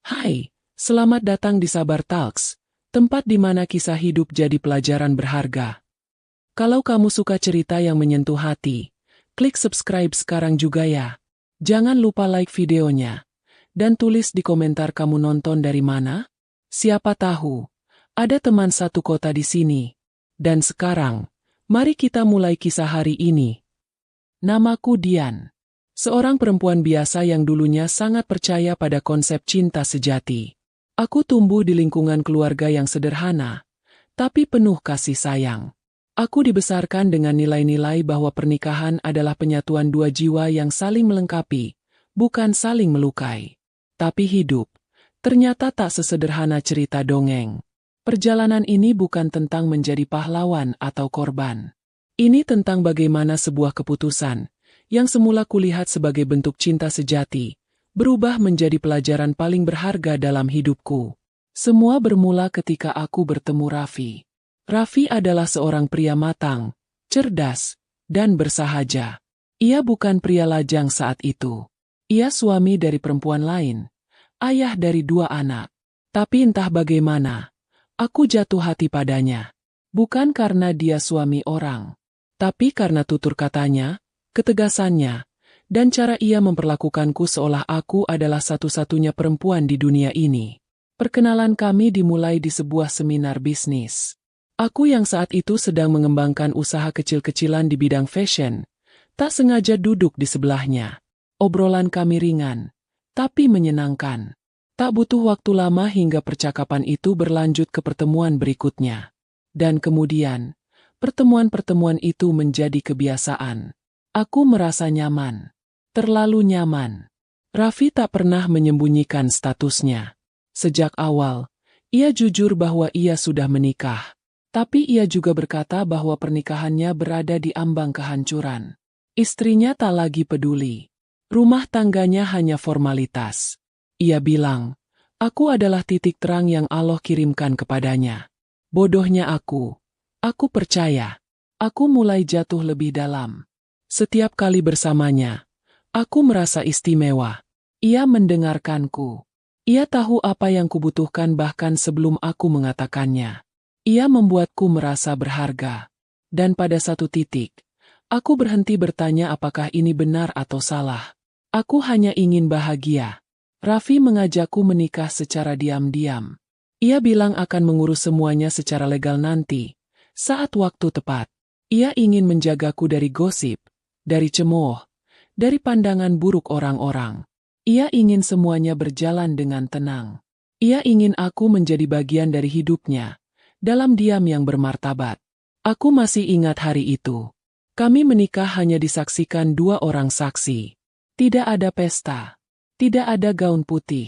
Hai, selamat datang di Sabar Talks, tempat di mana kisah hidup jadi pelajaran berharga. Kalau kamu suka cerita yang menyentuh hati, klik subscribe sekarang juga ya. Jangan lupa like videonya, dan tulis di komentar kamu nonton dari mana. Siapa tahu, ada teman satu kota di sini. Dan sekarang, mari kita mulai kisah hari ini. Namaku Dian. Seorang perempuan biasa yang dulunya sangat percaya pada konsep cinta sejati. Aku tumbuh di lingkungan keluarga yang sederhana, tapi penuh kasih sayang. Aku dibesarkan dengan nilai-nilai bahwa pernikahan adalah penyatuan dua jiwa yang saling melengkapi, bukan saling melukai. Tapi hidup, ternyata tak sesederhana cerita dongeng. Perjalanan ini bukan tentang menjadi pahlawan atau korban. Ini tentang bagaimana sebuah keputusan, yang semula kulihat sebagai bentuk cinta sejati, berubah menjadi pelajaran paling berharga dalam hidupku. Semua bermula ketika aku bertemu Raffi. Raffi adalah seorang pria matang, cerdas, dan bersahaja. Ia bukan pria lajang saat itu. Ia suami dari perempuan lain, ayah dari 2 anak. Tapi entah bagaimana, aku jatuh hati padanya. Bukan karena dia suami orang, tapi karena tutur katanya, ketegasannya, dan cara ia memperlakukanku seolah aku adalah satu-satunya perempuan di dunia ini. Perkenalan kami dimulai di sebuah seminar bisnis. Aku yang saat itu sedang mengembangkan usaha kecil-kecilan di bidang fashion, tak sengaja duduk di sebelahnya. Obrolan kami ringan, tapi menyenangkan. Tak butuh waktu lama hingga percakapan itu berlanjut ke pertemuan berikutnya. Dan kemudian, pertemuan-pertemuan itu menjadi kebiasaan. Aku merasa nyaman. Terlalu nyaman. Raffi tak pernah menyembunyikan statusnya. Sejak awal, ia jujur bahwa ia sudah menikah. Tapi ia juga berkata bahwa pernikahannya berada di ambang kehancuran. Istrinya tak lagi peduli. Rumah tangganya hanya formalitas. Ia bilang, aku adalah titik terang yang Allah kirimkan kepadanya. Bodohnya aku. Aku percaya. Aku mulai jatuh lebih dalam. Setiap kali bersamanya, aku merasa istimewa. Ia mendengarkanku. Ia tahu apa yang kubutuhkan bahkan sebelum aku mengatakannya. Ia membuatku merasa berharga. Dan pada satu titik, aku berhenti bertanya apakah ini benar atau salah. Aku hanya ingin bahagia. Raffi mengajakku menikah secara diam-diam. Ia bilang akan mengurus semuanya secara legal nanti, saat waktu tepat. Ia ingin menjagaku dari gosip, dari cemooh, dari pandangan buruk orang-orang. Ia ingin semuanya berjalan dengan tenang. Ia ingin aku menjadi bagian dari hidupnya, dalam diam yang bermartabat. Aku masih ingat hari itu. Kami menikah hanya disaksikan 2 orang saksi. Tidak ada pesta. Tidak ada gaun putih.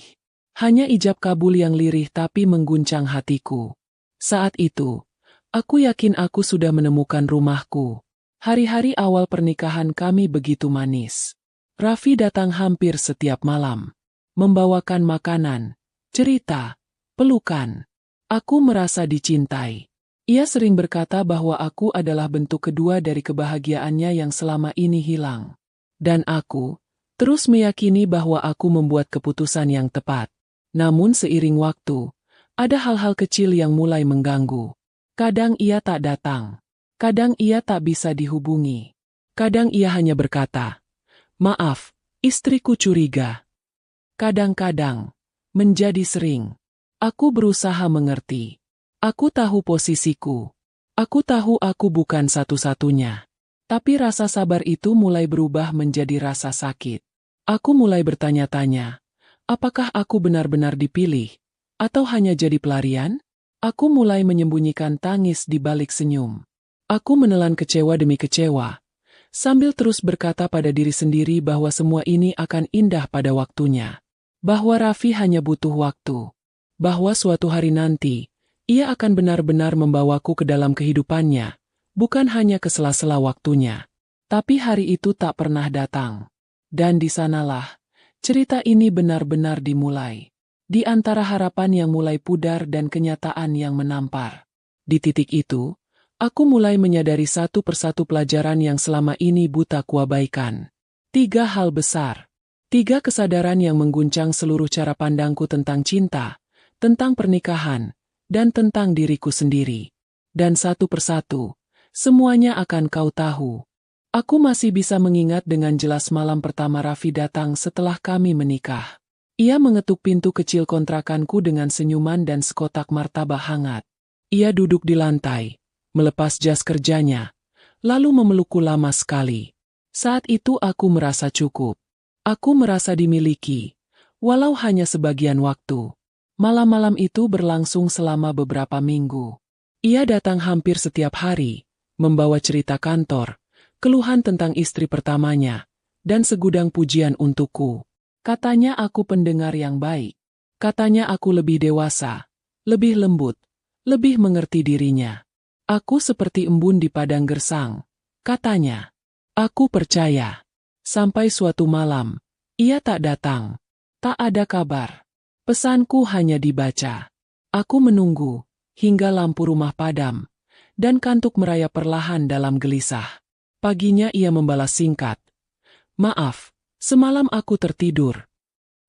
Hanya ijab kabul yang lirih tapi mengguncang hatiku. Saat itu, aku yakin aku sudah menemukan rumahku. Hari-hari awal pernikahan kami begitu manis. Raffi datang hampir setiap malam. Membawakan makanan, cerita, pelukan. Aku merasa dicintai. Ia sering berkata bahwa aku adalah bentuk kedua dari kebahagiaannya yang selama ini hilang. Dan aku terus meyakini bahwa aku membuat keputusan yang tepat. Namun seiring waktu, ada hal-hal kecil yang mulai mengganggu. Kadang ia tak datang. Kadang ia tak bisa dihubungi. Kadang ia hanya berkata, "Maaf, istriku curiga." Kadang-kadang, menjadi sering. Aku berusaha mengerti. Aku tahu posisiku. Aku tahu aku bukan satu-satunya. Tapi rasa sabar itu mulai berubah menjadi rasa sakit. Aku mulai bertanya-tanya, apakah aku benar-benar dipilih? Atau hanya jadi pelarian? Aku mulai menyembunyikan tangis di balik senyum. Aku menelan kecewa demi kecewa, sambil terus berkata pada diri sendiri bahwa semua ini akan indah pada waktunya. Bahwa Raffi hanya butuh waktu. Bahwa suatu hari nanti, ia akan benar-benar membawaku ke dalam kehidupannya, bukan hanya ke sela-sela waktunya. Tapi hari itu tak pernah datang. Dan di sanalah, cerita ini benar-benar dimulai. Di antara harapan yang mulai pudar dan kenyataan yang menampar. Di titik itu, aku mulai menyadari satu persatu pelajaran yang selama ini buta kuabaikan. 3 hal besar. 3 kesadaran yang mengguncang seluruh cara pandangku tentang cinta, tentang pernikahan, dan tentang diriku sendiri. Dan satu persatu, semuanya akan kau tahu. Aku masih bisa mengingat dengan jelas malam pertama Raffi datang setelah kami menikah. Ia mengetuk pintu kecil kontrakanku dengan senyuman dan sekotak martabak hangat. Ia duduk di lantai, melepas jas kerjanya, lalu memelukku lama sekali. Saat itu aku merasa cukup. Aku merasa dimiliki, walau hanya sebagian waktu. Malam-malam itu berlangsung selama beberapa minggu. Ia datang hampir setiap hari, membawa cerita kantor, keluhan tentang istri pertamanya, dan segudang pujian untukku. Katanya aku pendengar yang baik. Katanya aku lebih dewasa, lebih lembut, lebih mengerti dirinya. Aku seperti embun di padang gersang, katanya. Aku percaya. Sampai suatu malam, ia tak datang. Tak ada kabar. Pesanku hanya dibaca. Aku menunggu, hingga lampu rumah padam, dan kantuk merayap perlahan dalam gelisah. Paginya ia membalas singkat. Maaf, semalam aku tertidur.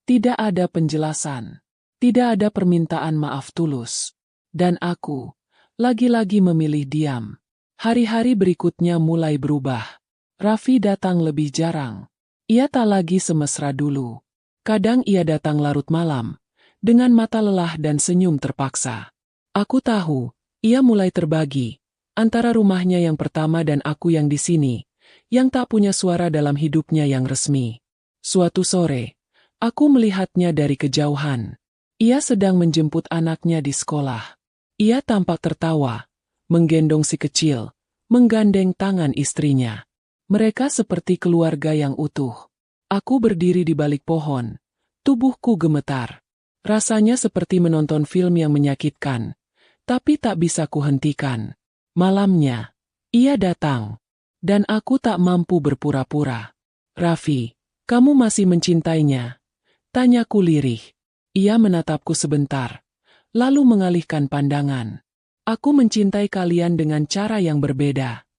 Tidak ada penjelasan. Tidak ada permintaan maaf tulus. Dan aku, lagi-lagi memilih diam. Hari-hari berikutnya mulai berubah. Raffi datang lebih jarang. Ia tak lagi semesra dulu. Kadang ia datang larut malam, dengan mata lelah dan senyum terpaksa. Aku tahu, ia mulai terbagi, antara rumahnya yang pertama dan aku yang di sini, yang tak punya suara dalam hidupnya yang resmi. Suatu sore, aku melihatnya dari kejauhan. Ia sedang menjemput anaknya di sekolah. Ia tampak tertawa, menggendong si kecil, menggandeng tangan istrinya. Mereka seperti keluarga yang utuh. Aku berdiri di balik pohon. Tubuhku gemetar. Rasanya seperti menonton film yang menyakitkan. Tapi tak bisa kuhentikan. Malamnya, ia datang. Dan aku tak mampu berpura-pura. Raffi, kamu masih mencintainya? Tanyaku lirih. Ia menatapku sebentar. Lalu mengalihkan pandangan. Aku mencintai kalian dengan cara yang berbeda.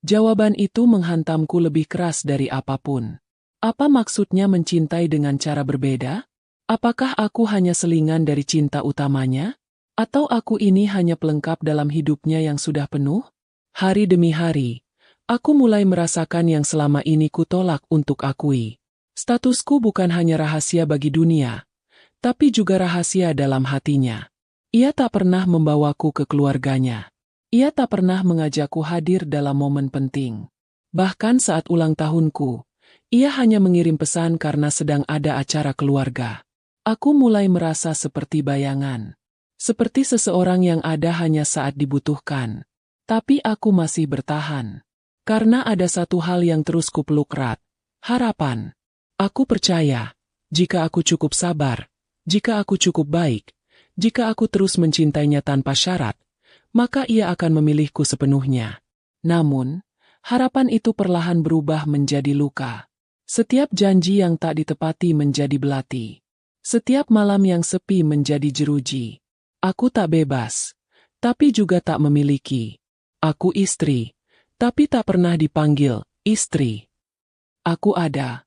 Jawaban itu menghantamku lebih keras dari apapun. Apa maksudnya mencintai dengan cara berbeda? Apakah aku hanya selingan dari cinta utamanya? Atau aku ini hanya pelengkap dalam hidupnya yang sudah penuh? Hari demi hari, aku mulai merasakan yang selama ini kutolak untuk akui. Statusku bukan hanya rahasia bagi dunia, tapi juga rahasia dalam hatinya. Ia tak pernah membawaku ke keluarganya. Ia tak pernah mengajakku hadir dalam momen penting. Bahkan saat ulang tahunku, ia hanya mengirim pesan karena sedang ada acara keluarga. Aku mulai merasa seperti bayangan. Seperti seseorang yang ada hanya saat dibutuhkan. Tapi aku masih bertahan. Karena ada satu hal yang terus kupeluk erat. Harapan. Aku percaya, jika aku cukup sabar, jika aku cukup baik, jika aku terus mencintainya tanpa syarat, maka ia akan memilihku sepenuhnya. Namun, harapan itu perlahan berubah menjadi luka. Setiap janji yang tak ditepati menjadi belati. Setiap malam yang sepi menjadi jeruji. Aku tak bebas, tapi juga tak memiliki. Aku istri, tapi tak pernah dipanggil istri. Aku ada,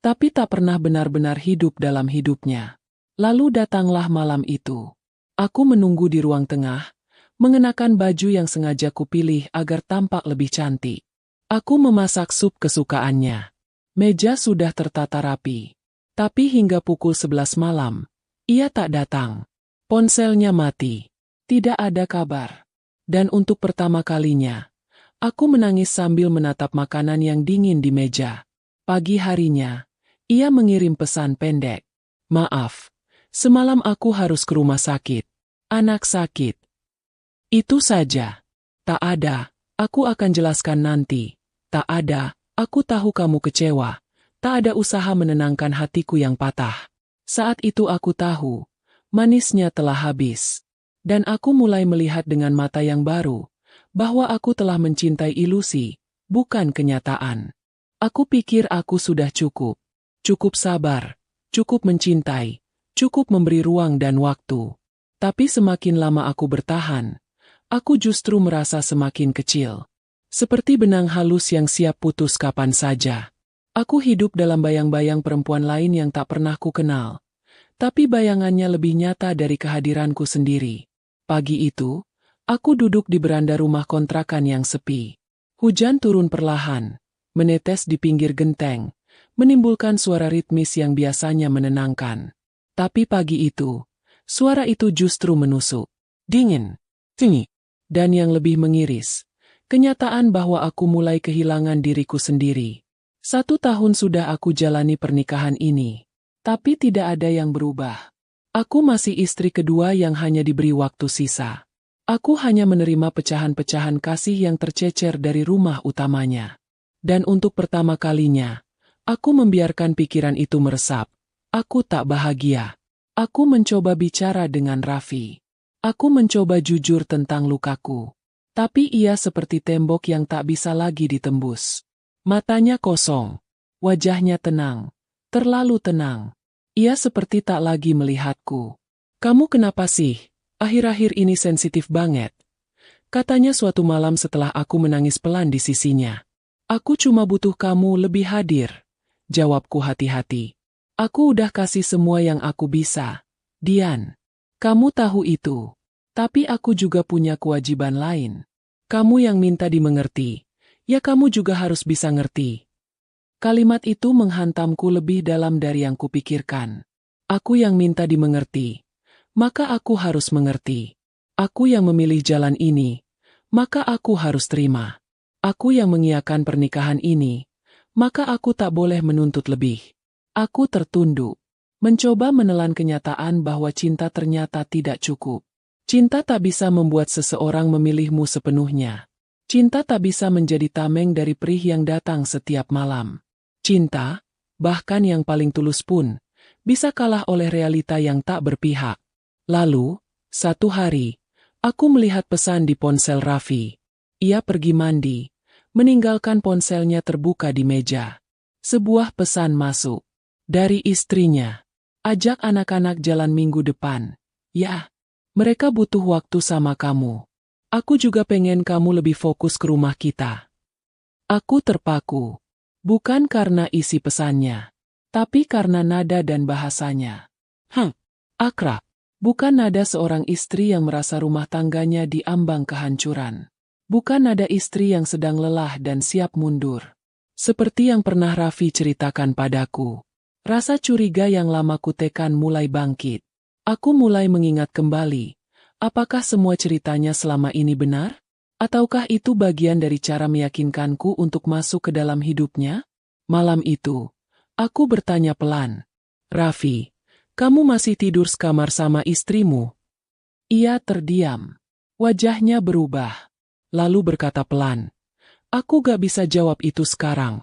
tapi tak pernah benar-benar hidup dalam hidupnya. Lalu datanglah malam itu. Aku menunggu di ruang tengah, mengenakan baju yang sengaja kupilih agar tampak lebih cantik. Aku memasak sup kesukaannya. Meja sudah tertata rapi. Tapi hingga pukul 11 malam, ia tak datang. Ponselnya mati. Tidak ada kabar. Dan untuk pertama kalinya, aku menangis sambil menatap makanan yang dingin di meja. Pagi harinya, ia mengirim pesan pendek. Maaf, semalam aku harus ke rumah sakit. Anak sakit. Itu saja. Tak ada, aku akan jelaskan nanti. Tak ada, aku tahu kamu kecewa. Tak ada usaha menenangkan hatiku yang patah. Saat itu aku tahu, manisnya telah habis. Dan aku mulai melihat dengan mata yang baru, bahwa aku telah mencintai ilusi, bukan kenyataan. Aku pikir aku sudah cukup. Cukup sabar, cukup mencintai, cukup memberi ruang dan waktu. Tapi semakin lama aku bertahan, aku justru merasa semakin kecil. Seperti benang halus yang siap putus kapan saja. Aku hidup dalam bayang-bayang perempuan lain yang tak pernah ku kenal. Tapi bayangannya lebih nyata dari kehadiranku sendiri. Pagi itu, aku duduk di beranda rumah kontrakan yang sepi. Hujan turun perlahan, menetes di pinggir genteng, menimbulkan suara ritmis yang biasanya menenangkan. Tapi pagi itu, suara itu justru menusuk. Dingin, sunyi, dan yang lebih mengiris, kenyataan bahwa aku mulai kehilangan diriku sendiri. 1 tahun sudah aku jalani pernikahan ini, tapi tidak ada yang berubah. Aku masih istri kedua yang hanya diberi waktu sisa. Aku hanya menerima pecahan-pecahan kasih yang tercecer dari rumah utamanya. Dan untuk pertama kalinya, aku membiarkan pikiran itu meresap. Aku tak bahagia. Aku mencoba bicara dengan Raffi. Aku mencoba jujur tentang lukaku. Tapi ia seperti tembok yang tak bisa lagi ditembus. Matanya kosong. Wajahnya tenang. Terlalu tenang. Ia seperti tak lagi melihatku. "Kamu kenapa sih? Akhir-akhir ini sensitif banget," katanya suatu malam setelah aku menangis pelan di sisinya. "Aku cuma butuh kamu lebih hadir," jawabku hati-hati. "Aku udah kasih semua yang aku bisa, Dian. Kamu tahu itu. Tapi aku juga punya kewajiban lain. Kamu yang minta dimengerti, ya kamu juga harus bisa ngerti." Kalimat itu menghantamku lebih dalam dari yang kupikirkan. Aku yang minta dimengerti, maka aku harus mengerti. Aku yang memilih jalan ini, maka aku harus terima. Aku yang mengiyakan pernikahan ini, maka aku tak boleh menuntut lebih. Aku tertunduk, mencoba menelan kenyataan bahwa cinta ternyata tidak cukup. Cinta tak bisa membuat seseorang memilihmu sepenuhnya. Cinta tak bisa menjadi tameng dari perih yang datang setiap malam. Cinta, bahkan yang paling tulus pun, bisa kalah oleh realita yang tak berpihak. Lalu, satu hari, aku melihat pesan di ponsel Raffi. Ia pergi mandi, meninggalkan ponselnya terbuka di meja. Sebuah pesan masuk. Dari istrinya. "Ajak anak-anak jalan minggu depan. Ya, mereka butuh waktu sama kamu. Aku juga pengen kamu lebih fokus ke rumah kita." Aku terpaku. Bukan karena isi pesannya, tapi karena nada dan bahasanya. Akrab. Bukan nada seorang istri yang merasa rumah tangganya diambang kehancuran. Bukan nada istri yang sedang lelah dan siap mundur. Seperti yang pernah Raffi ceritakan padaku. Rasa curiga yang lama kutekan mulai bangkit. Aku mulai mengingat kembali. Apakah semua ceritanya selama ini benar? Ataukah itu bagian dari cara meyakinkanku untuk masuk ke dalam hidupnya? Malam itu, aku bertanya pelan. "Raffi, kamu masih tidur sekamar sama istrimu?" Ia terdiam. Wajahnya berubah. Lalu berkata pelan, "Aku gak bisa jawab itu sekarang."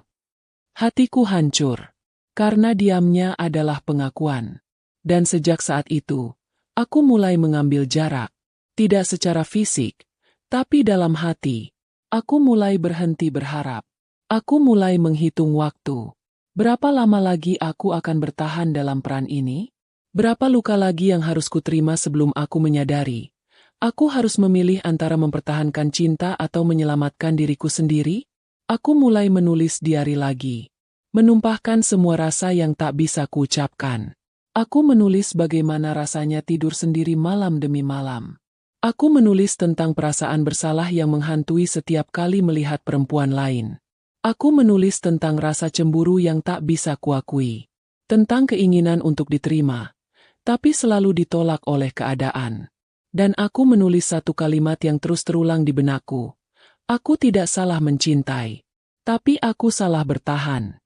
Hatiku hancur. Karena diamnya adalah pengakuan. Dan sejak saat itu, aku mulai mengambil jarak. Tidak secara fisik, tapi dalam hati, aku mulai berhenti berharap. Aku mulai menghitung waktu. Berapa lama lagi aku akan bertahan dalam peran ini? Berapa luka lagi yang harus kuterima sebelum aku menyadari? Aku harus memilih antara mempertahankan cinta atau menyelamatkan diriku sendiri? Aku mulai menulis diari lagi. Menumpahkan semua rasa yang tak bisa kuucapkan. Aku menulis bagaimana rasanya tidur sendiri malam demi malam. Aku menulis tentang perasaan bersalah yang menghantui setiap kali melihat perempuan lain. Aku menulis tentang rasa cemburu yang tak bisa kuakui. Tentang keinginan untuk diterima, tapi selalu ditolak oleh keadaan. Dan aku menulis satu kalimat yang terus terulang di benakku. Aku tidak salah mencintai, tapi aku salah bertahan.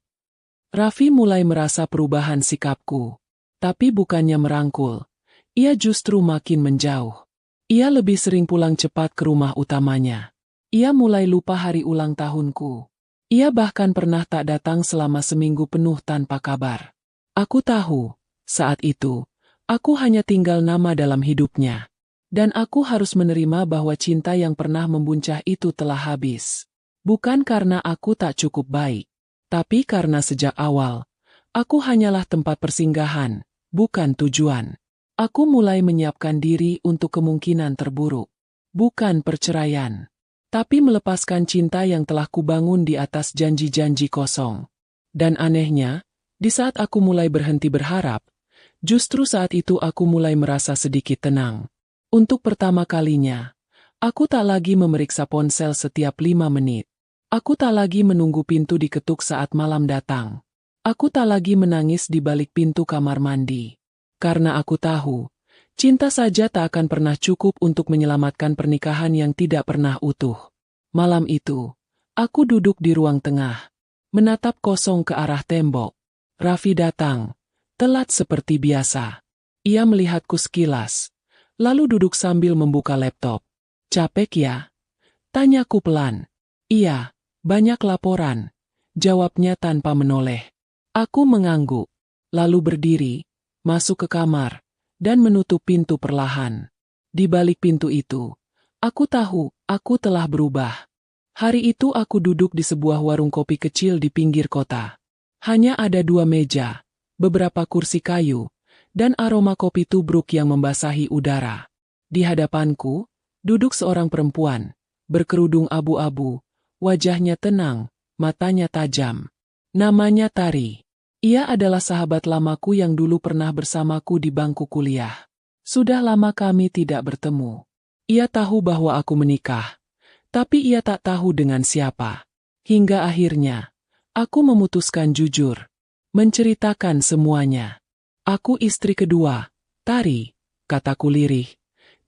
Raffi mulai merasa perubahan sikapku. Tapi bukannya merangkul, ia justru makin menjauh. Ia lebih sering pulang cepat ke rumah utamanya. Ia mulai lupa hari ulang tahunku. Ia bahkan pernah tak datang selama seminggu penuh tanpa kabar. Aku tahu, saat itu, aku hanya tinggal nama dalam hidupnya. Dan aku harus menerima bahwa cinta yang pernah membuncah itu telah habis. Bukan karena aku tak cukup baik, tapi karena sejak awal, aku hanyalah tempat persinggahan, bukan tujuan. Aku mulai menyiapkan diri untuk kemungkinan terburuk. Bukan perceraian, tapi melepaskan cinta yang telah kubangun di atas janji-janji kosong. Dan anehnya, di saat aku mulai berhenti berharap, justru saat itu aku mulai merasa sedikit tenang. Untuk pertama kalinya, aku tak lagi memeriksa ponsel setiap 5 menit. Aku tak lagi menunggu pintu diketuk saat malam datang. Aku tak lagi menangis di balik pintu kamar mandi. Karena aku tahu, cinta saja tak akan pernah cukup untuk menyelamatkan pernikahan yang tidak pernah utuh. Malam itu, aku duduk di ruang tengah, menatap kosong ke arah tembok. Raffi datang, telat seperti biasa. Ia melihatku sekilas, lalu duduk sambil membuka laptop. Capek ya? Tanyaku pelan. Iya, banyak laporan. Jawabnya tanpa menoleh. Aku mengangguk, lalu berdiri, masuk ke kamar, dan menutup pintu perlahan. Di balik pintu itu, aku tahu, aku telah berubah. Hari itu aku duduk di sebuah warung kopi kecil di pinggir kota. Hanya ada 2 meja, beberapa kursi kayu, dan aroma kopi tubruk yang membasahi udara. Di hadapanku, duduk seorang perempuan, berkerudung abu-abu, wajahnya tenang, matanya tajam. Namanya Tari. Ia adalah sahabat lamaku yang dulu pernah bersamaku di bangku kuliah. Sudah lama kami tidak bertemu. Ia tahu bahwa aku menikah, tapi ia tak tahu dengan siapa. Hingga akhirnya, aku memutuskan jujur, menceritakan semuanya. Aku istri kedua, Tari, kataku lirih.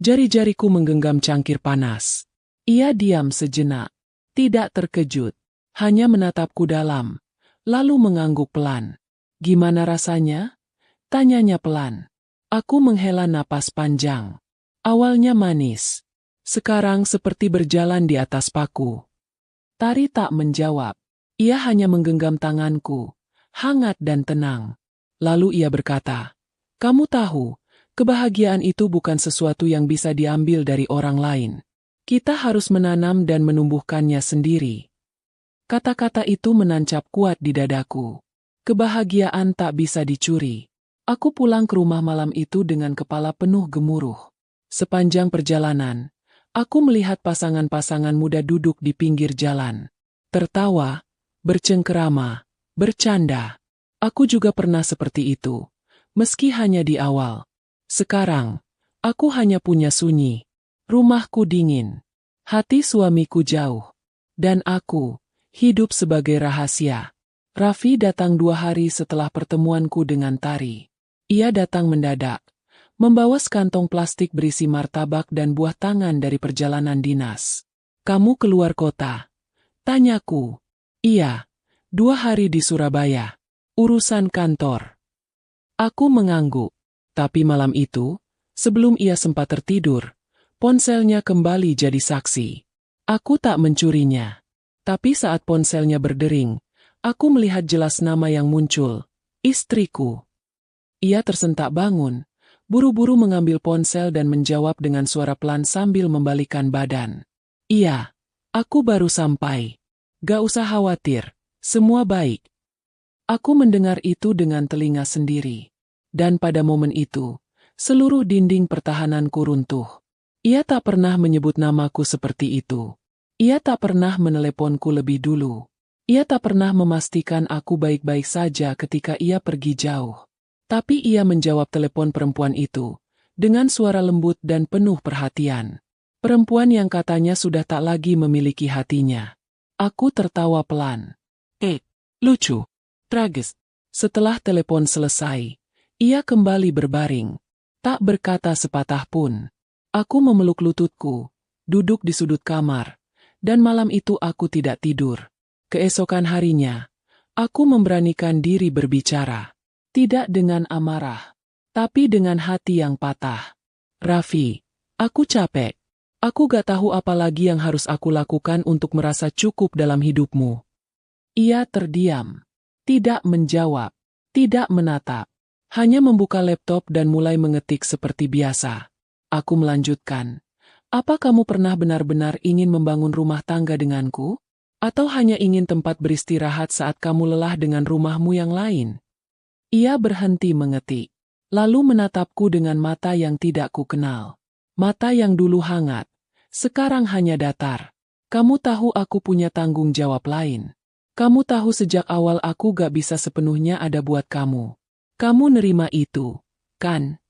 Jari-jariku menggenggam cangkir panas. Ia diam sejenak, tidak terkejut, hanya menatapku dalam, lalu mengangguk pelan. Gimana rasanya? Tanyanya pelan. Aku menghela napas panjang. Awalnya manis, sekarang seperti berjalan di atas paku. Tari tak menjawab. Ia hanya menggenggam tanganku, hangat dan tenang. Lalu ia berkata, "Kamu tahu, kebahagiaan itu bukan sesuatu yang bisa diambil dari orang lain. Kita harus menanam dan menumbuhkannya sendiri." Kata-kata itu menancap kuat di dadaku. Kebahagiaan tak bisa dicuri. Aku pulang ke rumah malam itu dengan kepala penuh gemuruh. Sepanjang perjalanan, aku melihat pasangan-pasangan muda duduk di pinggir jalan. Tertawa, bercengkerama, bercanda. Aku juga pernah seperti itu, meski hanya di awal. Sekarang, aku hanya punya sunyi. Rumahku dingin. Hati suamiku jauh. Dan aku, hidup sebagai rahasia. Raffi datang 2 hari setelah pertemuanku dengan Tari. Ia datang mendadak, membawa sekantong plastik berisi martabak dan buah tangan dari perjalanan dinas. "Kamu keluar kota?" tanyaku. "Iya, 2 hari di Surabaya. Urusan kantor." Aku mengangguk. Tapi malam itu, sebelum ia sempat tertidur, ponselnya kembali jadi saksi. Aku tak mencurinya. Tapi saat ponselnya berdering, aku melihat jelas nama yang muncul, istriku. Ia tersentak bangun, buru-buru mengambil ponsel dan menjawab dengan suara pelan sambil membalikkan badan. "Iya, aku baru sampai. Gak usah khawatir, semua baik." Aku mendengar itu dengan telinga sendiri. Dan pada momen itu, seluruh dinding pertahananku runtuh. Ia tak pernah menyebut namaku seperti itu. Ia tak pernah meneleponku lebih dulu. Ia tak pernah memastikan aku baik-baik saja ketika ia pergi jauh. Tapi ia menjawab telepon perempuan itu, dengan suara lembut dan penuh perhatian. Perempuan yang katanya sudah tak lagi memiliki hatinya. Aku tertawa pelan. Lucu. Tragis. Setelah telepon selesai, ia kembali berbaring. Tak berkata sepatah pun. Aku memeluk lututku, duduk di sudut kamar, dan malam itu aku tidak tidur. Keesokan harinya, aku memberanikan diri berbicara. Tidak dengan amarah, tapi dengan hati yang patah. "Raffi, aku capek. Aku gak tahu apa lagi yang harus aku lakukan untuk merasa cukup dalam hidupmu." Ia terdiam. Tidak menjawab. Tidak menatap. Hanya membuka laptop dan mulai mengetik seperti biasa. Aku melanjutkan. "Apa kamu pernah benar-benar ingin membangun rumah tangga denganku? Atau hanya ingin tempat beristirahat saat kamu lelah dengan rumahmu yang lain?" Ia berhenti mengetik, lalu menatapku dengan mata yang tidak kukenal. Mata yang dulu hangat, sekarang hanya datar. "Kamu tahu aku punya tanggung jawab lain. Kamu tahu sejak awal aku gak bisa sepenuhnya ada buat kamu. Kamu nerima itu, kan?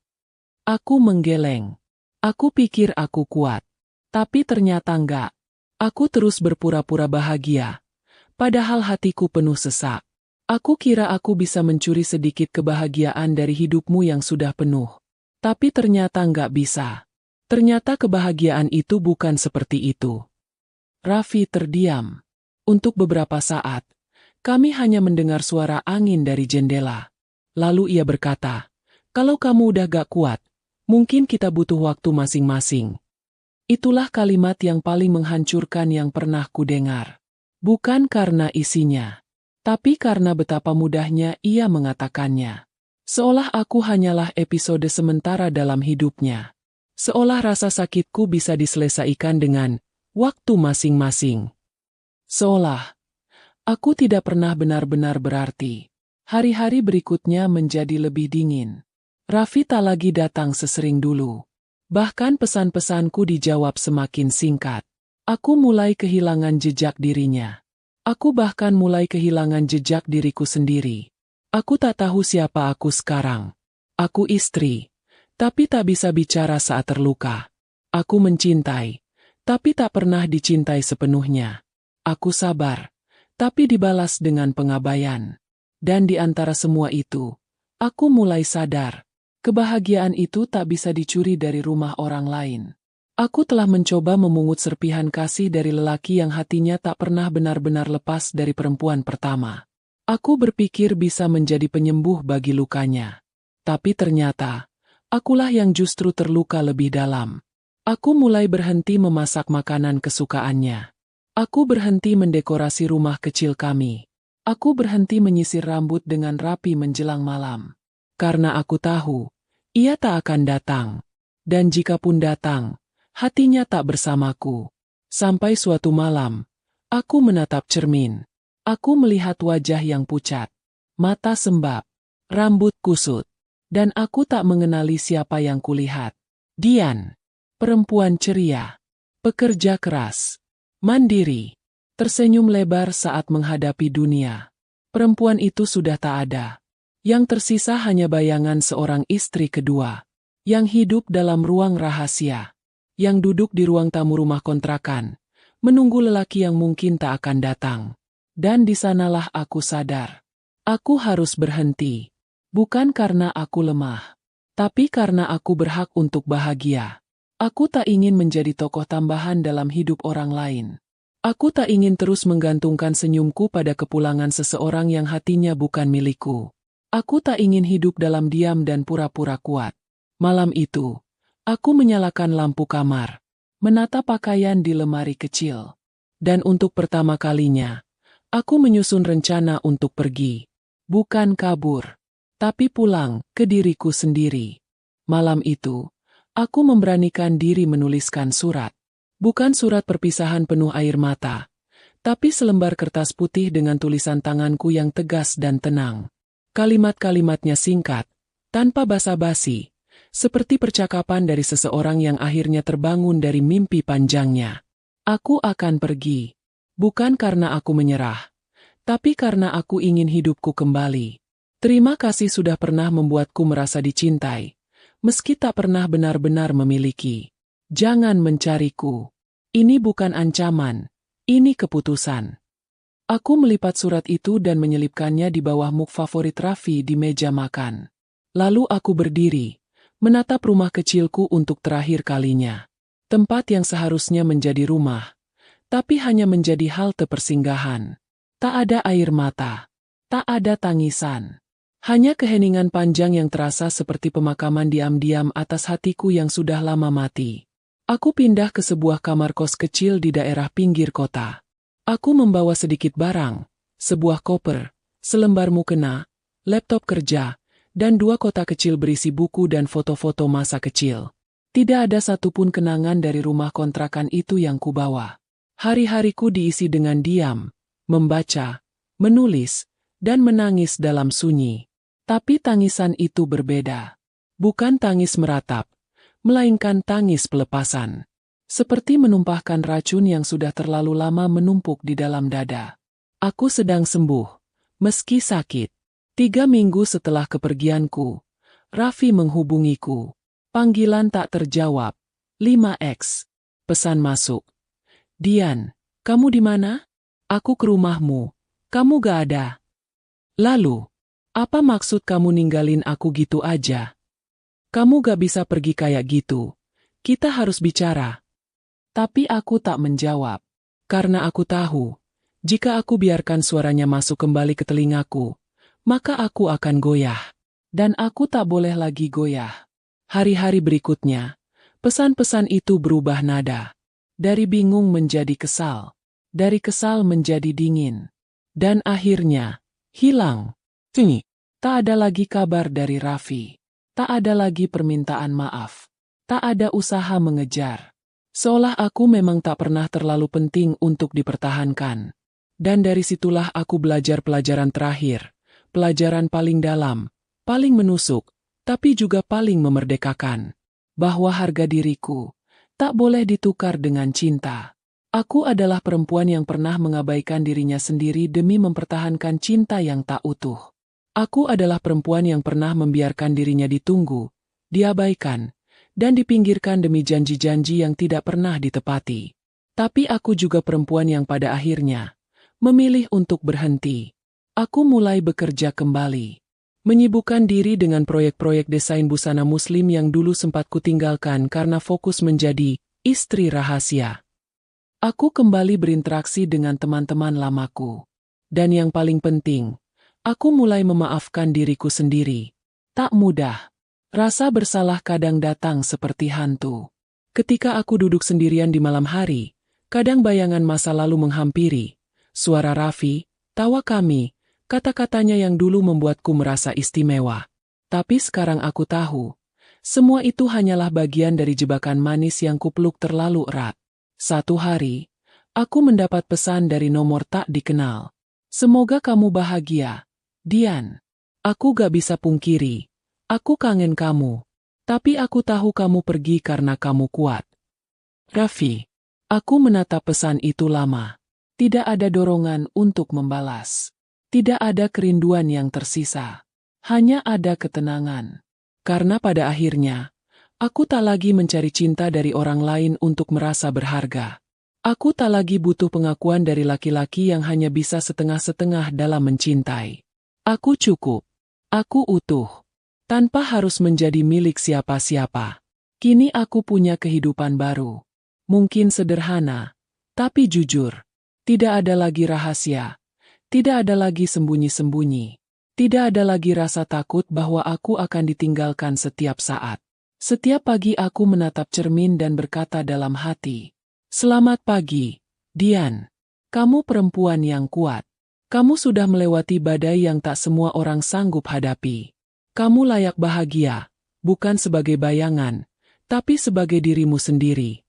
Aku menggeleng. Aku pikir aku kuat. Tapi ternyata enggak. Aku terus berpura-pura bahagia. Padahal hatiku penuh sesak. Aku kira aku bisa mencuri sedikit kebahagiaan dari hidupmu yang sudah penuh. Tapi ternyata enggak bisa. Ternyata kebahagiaan itu bukan seperti itu. Raffi terdiam. Untuk beberapa saat, kami hanya mendengar suara angin dari jendela. Lalu ia berkata, "Kalau kamu udah gak kuat, mungkin kita butuh waktu masing-masing." Itulah kalimat yang paling menghancurkan yang pernah kudengar. Bukan karena isinya, tapi karena betapa mudahnya ia mengatakannya. Seolah aku hanyalah episode sementara dalam hidupnya. Seolah rasa sakitku bisa diselesaikan dengan waktu masing-masing. Seolah aku tidak pernah benar-benar berarti. Hari-hari berikutnya menjadi lebih dingin. Raffi tak lagi datang sesering dulu. Bahkan pesan-pesanku dijawab semakin singkat. Aku mulai kehilangan jejak dirinya. Aku bahkan mulai kehilangan jejak diriku sendiri. Aku tak tahu siapa aku sekarang. Aku istri, tapi tak bisa bicara saat terluka. Aku mencintai, tapi tak pernah dicintai sepenuhnya. Aku sabar, tapi dibalas dengan pengabaian. Dan di antara semua itu, aku mulai sadar, kebahagiaan itu tak bisa dicuri dari rumah orang lain. Aku telah mencoba memungut serpihan kasih dari lelaki yang hatinya tak pernah benar-benar lepas dari perempuan pertama. Aku berpikir bisa menjadi penyembuh bagi lukanya. Tapi ternyata, akulah yang justru terluka lebih dalam. Aku mulai berhenti memasak makanan kesukaannya. Aku berhenti mendekorasi rumah kecil kami. Aku berhenti menyisir rambut dengan rapi menjelang malam. Karena aku tahu, ia tak akan datang. Dan jikapun datang, hatinya tak bersamaku. Sampai suatu malam, aku menatap cermin. Aku melihat wajah yang pucat, mata sembab, rambut kusut. Dan aku tak mengenali siapa yang kulihat. Dian, perempuan ceria, pekerja keras, mandiri, tersenyum lebar saat menghadapi dunia. Perempuan itu sudah tak ada. Yang tersisa hanya bayangan seorang istri kedua, yang hidup dalam ruang rahasia, yang duduk di ruang tamu rumah kontrakan, menunggu lelaki yang mungkin tak akan datang. Dan di sanalah aku sadar. Aku harus berhenti. Bukan karena aku lemah, tapi karena aku berhak untuk bahagia. Aku tak ingin menjadi tokoh tambahan dalam hidup orang lain. Aku tak ingin terus menggantungkan senyumku pada kepulangan seseorang yang hatinya bukan milikku. Aku tak ingin hidup dalam diam dan pura-pura kuat. Malam itu, aku menyalakan lampu kamar, menata pakaian di lemari kecil. Dan untuk pertama kalinya, aku menyusun rencana untuk pergi. Bukan kabur, tapi pulang ke diriku sendiri. Malam itu, aku memberanikan diri menuliskan surat. Bukan surat perpisahan penuh air mata, tapi selembar kertas putih dengan tulisan tanganku yang tegas dan tenang. Kalimat-kalimatnya singkat, tanpa basa-basi, seperti percakapan dari seseorang yang akhirnya terbangun dari mimpi panjangnya. Aku akan pergi, bukan karena aku menyerah, tapi karena aku ingin hidupku kembali. Terima kasih sudah pernah membuatku merasa dicintai, meski tak pernah benar-benar memiliki. Jangan mencariku. Ini bukan ancaman, ini keputusan. Aku melipat surat itu dan menyelipkannya di bawah muk favorit Raffi di meja makan. Lalu aku berdiri, menatap rumah kecilku untuk terakhir kalinya. Tempat yang seharusnya menjadi rumah, tapi hanya menjadi halte persinggahan. Tak ada air mata, tak ada tangisan. Hanya keheningan panjang yang terasa seperti pemakaman diam-diam atas hatiku yang sudah lama mati. Aku pindah ke sebuah kamar kos kecil di daerah pinggir kota. Aku membawa sedikit barang, sebuah koper, selembar mukena, laptop kerja, dan 2 kotak kecil berisi buku dan foto-foto masa kecil. Tidak ada satupun kenangan dari rumah kontrakan itu yang kubawa. Hari-hariku diisi dengan diam, membaca, menulis, dan menangis dalam sunyi. Tapi tangisan itu berbeda. Bukan tangis meratap, melainkan tangis pelepasan. Seperti menumpahkan racun yang sudah terlalu lama menumpuk di dalam dada. Aku sedang sembuh, meski sakit. 3 minggu setelah kepergianku, Raffi menghubungiku. Panggilan tak terjawab. 5x. Pesan masuk. Dian, kamu di mana? Aku ke rumahmu. Kamu gak ada. Lalu, apa maksud kamu ninggalin aku gitu aja? Kamu gak bisa pergi kayak gitu. Kita harus bicara. Tapi aku tak menjawab. Karena aku tahu, jika aku biarkan suaranya masuk kembali ke telingaku, maka aku akan goyah. Dan aku tak boleh lagi goyah. Hari-hari berikutnya, pesan-pesan itu berubah nada. Dari bingung menjadi kesal. Dari kesal menjadi dingin. Dan akhirnya, hilang. Tak ada lagi kabar dari Raffi. Tak ada lagi permintaan maaf. Tak ada usaha mengejar. Seolah aku memang tak pernah terlalu penting untuk dipertahankan. Dan dari situlah aku belajar pelajaran terakhir. Pelajaran paling dalam, paling menusuk, tapi juga paling memerdekakan. Bahwa harga diriku tak boleh ditukar dengan cinta. Aku adalah perempuan yang pernah mengabaikan dirinya sendiri demi mempertahankan cinta yang tak utuh. Aku adalah perempuan yang pernah membiarkan dirinya ditunggu, diabaikan, dan dipinggirkan demi janji-janji yang tidak pernah ditepati. Tapi aku juga perempuan yang pada akhirnya memilih untuk berhenti. Aku mulai bekerja kembali. Menyibukkan diri dengan proyek-proyek desain busana muslim yang dulu sempat kutinggalkan karena fokus menjadi istri rahasia. Aku kembali berinteraksi dengan teman-teman lamaku. Dan yang paling penting, aku mulai memaafkan diriku sendiri. Tak mudah. Rasa bersalah kadang datang seperti hantu. Ketika aku duduk sendirian di malam hari, kadang bayangan masa lalu menghampiri. Suara Raffi, tawa kami, kata-katanya yang dulu membuatku merasa istimewa. Tapi sekarang aku tahu, semua itu hanyalah bagian dari jebakan manis yang kupeluk terlalu erat. Satu hari, aku mendapat pesan dari nomor tak dikenal. Semoga kamu bahagia, Dian. Aku gak bisa pungkiri. Aku kangen kamu. Tapi aku tahu kamu pergi karena kamu kuat. Raffi. Aku menatap pesan itu lama. Tidak ada dorongan untuk membalas. Tidak ada kerinduan yang tersisa. Hanya ada ketenangan. Karena pada akhirnya, aku tak lagi mencari cinta dari orang lain untuk merasa berharga. Aku tak lagi butuh pengakuan dari laki-laki yang hanya bisa setengah-setengah dalam mencintai. Aku cukup. Aku utuh. Tanpa harus menjadi milik siapa-siapa. Kini aku punya kehidupan baru. Mungkin sederhana, tapi jujur. Tidak ada lagi rahasia. Tidak ada lagi sembunyi-sembunyi. Tidak ada lagi rasa takut bahwa aku akan ditinggalkan setiap saat. Setiap pagi aku menatap cermin dan berkata dalam hati, "Selamat pagi, Dian. Kamu perempuan yang kuat. Kamu sudah melewati badai yang tak semua orang sanggup hadapi. Kamu layak bahagia, bukan sebagai bayangan, tapi sebagai dirimu sendiri."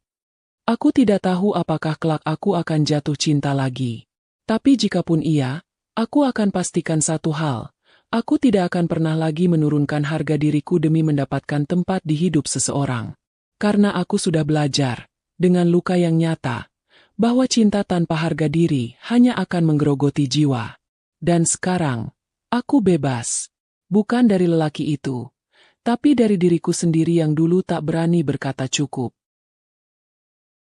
Aku tidak tahu apakah kelak aku akan jatuh cinta lagi. Tapi jikapun iya, aku akan pastikan satu hal. Aku tidak akan pernah lagi menurunkan harga diriku demi mendapatkan tempat di hidup seseorang. Karena aku sudah belajar, dengan luka yang nyata, bahwa cinta tanpa harga diri hanya akan menggerogoti jiwa. Dan sekarang, aku bebas. Bukan dari lelaki itu, tapi dari diriku sendiri yang dulu tak berani berkata cukup.